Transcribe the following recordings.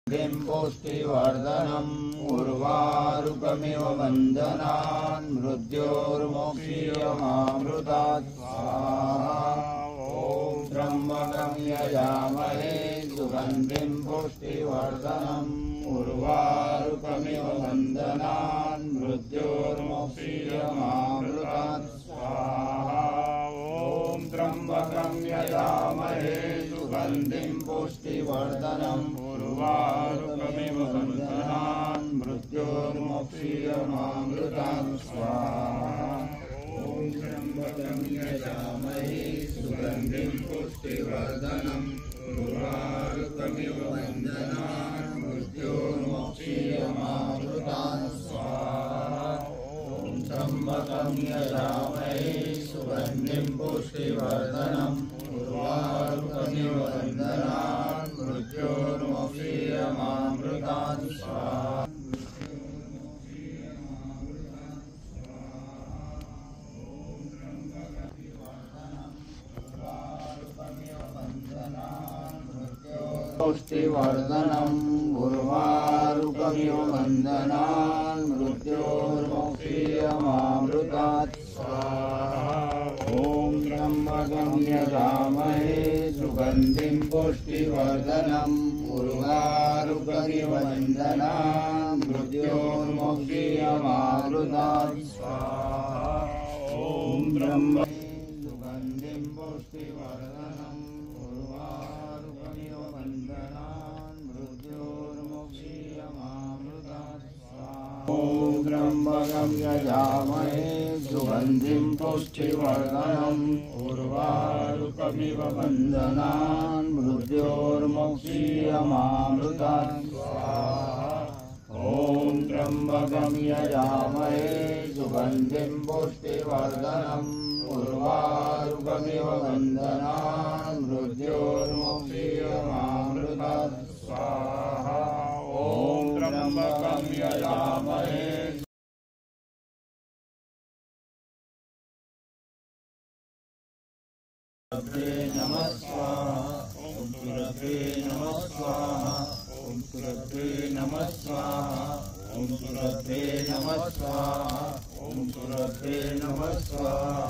पुष्टिवर्धनम् उर्वारुकमिव वन्दनान् मृत्योर्मोक्षीयमामृतात् स्वाहा। ॐ त्र्यम्बकं यजामहे सुगन्धिं पुष्टिवर्धनम् उर्वारुकमिव वन्दनान् मृत्योर्मोक्षीयमामृतात् स्वाहा। ॐ त्र्यम्बकं यजामहे सुगन्धिं पुष्टिवर्धनम् उर्वारुकमिव वन्दनान् मृत्योर्मोक्षीयमामृतात् स्वाहा। ॐ त्र्यम्बकं यजामहे सुगन्धिं पुष्टिवर्धनम् उर्वारुकमिव वन्दनान् मृत्योर्मोक्षीयमामृतात् स्वाहा। ॐ त्र्यम्बकं यजामहे सुगन्धिं पुष्टिवर्धनम् उर्वारुकमिव वन्दनान् मृत्योर्मोक्षीयमामृतात् स्वाहा। पुष्टिवर्धनम् उर्वारुकमिव वन्दनान् मृत्योर्मोक्षीयमामृतात् स्वाहा। ॐ त्र्यम्बकं यजामहे सुगन्धिं पुष्टिवर्धनम् उर्वारुकमिव वन्दनान् मृत्योर्मोक्षीयमामृतात् स्वाहा। ॐ त्र्यम्बकं सुगन्धिं पुष्टिवर्धनम् उर्वारुकमिव वन्दनान् मृत्योर्मोक्षीयमामृतात् स्वाहा। ॐ त्र्यम्बकं यजामहे सुगन्धिं पुष्टिवर्धनम् उर्वारुकमिव वन्दनान् मृत्योर्मोक्षीयमामृतात् स्वाहा। ॐ त्र्यम्बकं यजामहे सुगन्धिं पुष्टिवर्धनम् उर्वारुकमिव वन्दनान् मृत्योर्मोक्षीयमामृतात् स्वाहा। ॐ त्र्यम्बकं यजामहे नमः स्वाहा। ॐ तुरते नमः स्वाहा। ॐ तुरते नमः स्वाहा। ॐ तुरते नमः स्वाहा। ॐ तुरते नमः स्वाहा।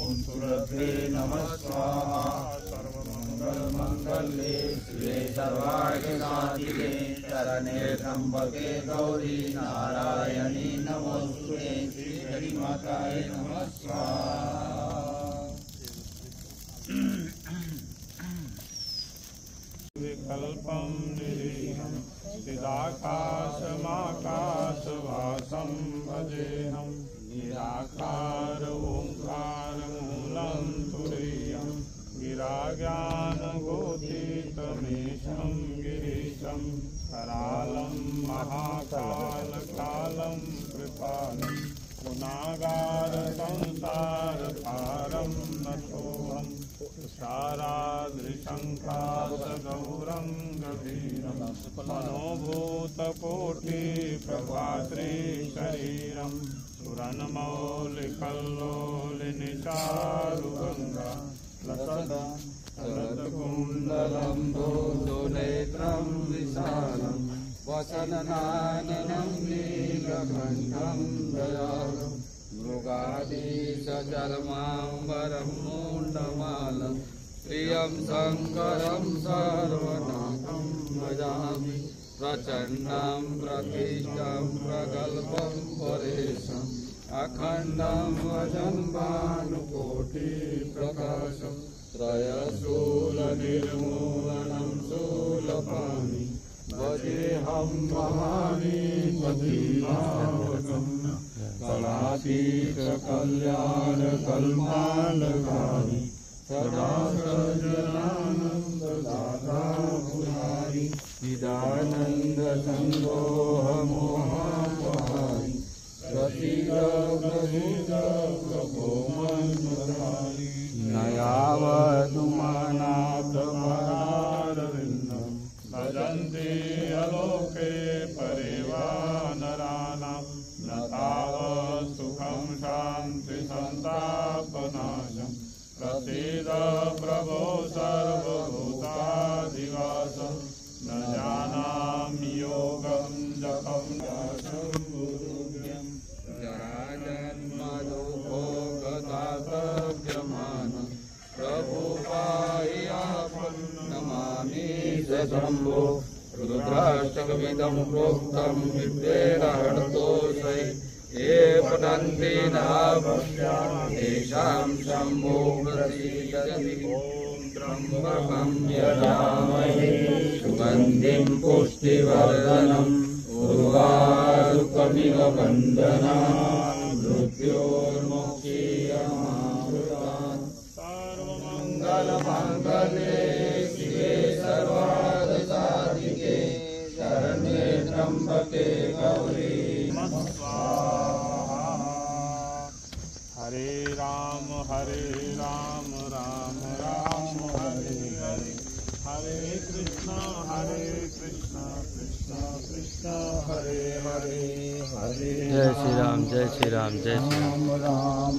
ॐ तुरते नमः स्वाहा। सर्वमङ्गलमङ्गले शिवे सर्वार्थिसाधिके शरणे त्र्यम्बके गौरी नारायणी नमोस्तुते। श्रीहरिमाताय नमः स्वाहा। विकल्पं निरीहं चिदाकाशमाकाशवासं भजेऽहं निराकार ओङ्कारमूलं तुरीयं गिराज्ञानगोतीतमेशं गिरीशं करालं महाकालकालं कृपालं गुणागारसंसारपारं नतोऽहम् सारादृशङ्कासगौरं गभीरं मनोभूतकोटिप्रभात्रे शरीरं सुरन्मौलिकल्लोलिनिचारुगङ्गा लसत्कुण्डलं दोषनेत्रं विशालं वसननाननं नीलकण्ठं दयालुं मृगादीशचर्माम्बरं मूण्डमालं प्रियं शङ्करं सर्वनाथं भजामि प्रचण्डं प्रतिष्ठं प्रगल्भं परेशम् अखण्डं वजन्भानुकोटिप्रकाशं त्रयशूलनिर्मूलनं शूलपाणि भजेऽहं भवानी पतिभावकम् कलातीतकल्याणकल्मालकारि सदा सज्जनानन्ददाता पुरारि चिदानन्दसङ्गोहमोहापहारि रतिरव्रभृतप्रभोमन्मधारि न यावदुमानाथपरारविन्दं भजन्ते अलोके परिवानराणां न तावत् सुखं शान्तिसन्तापनाशं प्रसीद प्रभो सर्वभूताधिवासं न जानामि शम्भो रुद्राष्टकमिदं प्रोक्तं विद्वेन हरतोषे ये पठन्ति नाभक्ष्यामि तेषां शम्भो प्रसीदति त्र्यम्बकं यजामहे सुगन्धिं पुष्टिवर्धनम् उर्वारुकमिव बन्धनान् मृत्योर्मुक्षीयमामृतात् सर्वमङ्गलमाङ्गल्ये शिवे सर्वार्थसाधिके शरण्ये त्र्यम्बके गौरी स्वाहा। हरे राम राम राम हरे हरे हरे कृष्णा कृष्णा कृष्णा हरे हरे हरे जय श्री राम जय श्री राम जय श्री राम। राम।